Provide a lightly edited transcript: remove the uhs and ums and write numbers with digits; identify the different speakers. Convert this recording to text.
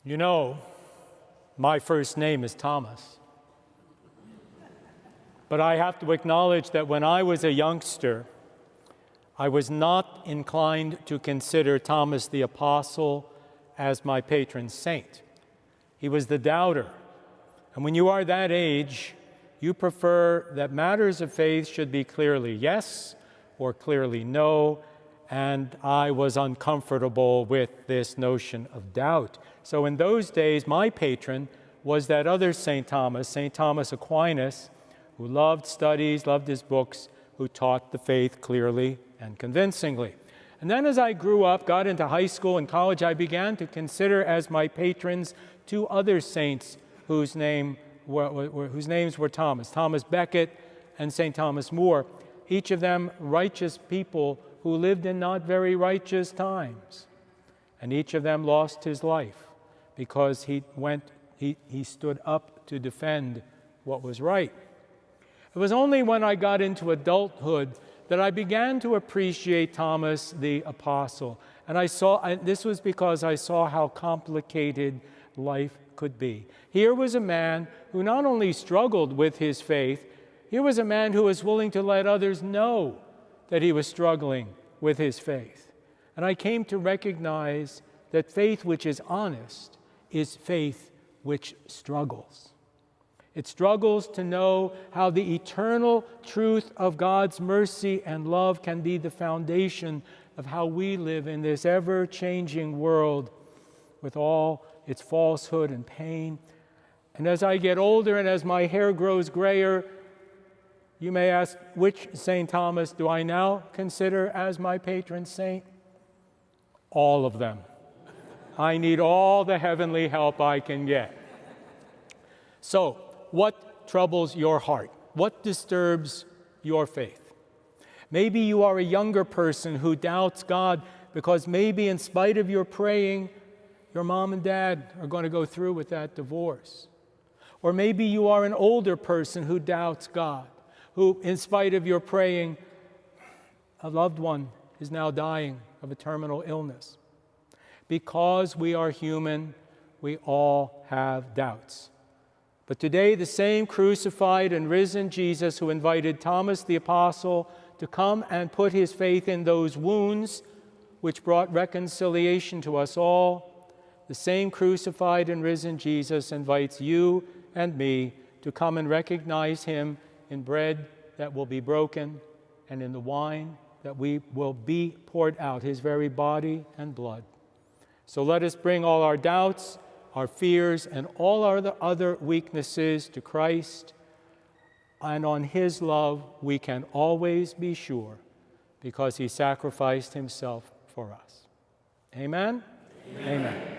Speaker 1: You know, my first name is Thomas. But I have to acknowledge that when I was a youngster, I was not inclined to consider Thomas the Apostle as my patron saint. He was the doubter. And when you are that age, you prefer that matters of faith should be clearly yes or clearly no, and I was uncomfortable with this notion of doubt. So in those days, my patron was that other St. Thomas Aquinas, who loved studies, loved his books, who taught the faith clearly and convincingly. And then as I grew up, got into high school and college, I began to consider as my patrons two other saints whose names were Thomas Becket and St. Thomas More, each of them righteous people who lived in not very righteous times. And each of them lost his life because he stood up to defend what was right. It was only when I got into adulthood that I began to appreciate Thomas the Apostle. And this was because I saw how complicated life could be. Here was a man who not only struggled with his faith, here was a man who was willing to let others know that he was struggling with his faith. And I came to recognize that faith which is honest is faith which struggles. It struggles to know how the eternal truth of God's mercy and love can be the foundation of how we live in this ever-changing world with all its falsehood and pain. And as I get older and as my hair grows grayer, you may ask, which St. Thomas do I now consider as my patron saint? All of them. I need all the heavenly help I can get. So, what troubles your heart? What disturbs your faith? Maybe you are a younger person who doubts God because maybe in spite of your praying, your mom and dad are going to go through with that divorce. Or maybe you are an older person who doubts God, who in spite of your praying, a loved one is now dying of a terminal illness. Because we are human, we all have doubts. But today, the same crucified and risen Jesus who invited Thomas the Apostle to come and put his faith in those wounds which brought reconciliation to us all, the same crucified and risen Jesus invites you and me to come and recognize him in bread that will be broken and in the wine that will be poured out, his very body and blood. So let us bring all our doubts, our fears, and all our other weaknesses to Christ. And on his love we can always be sure because he sacrificed himself for us. Amen? Amen. Amen.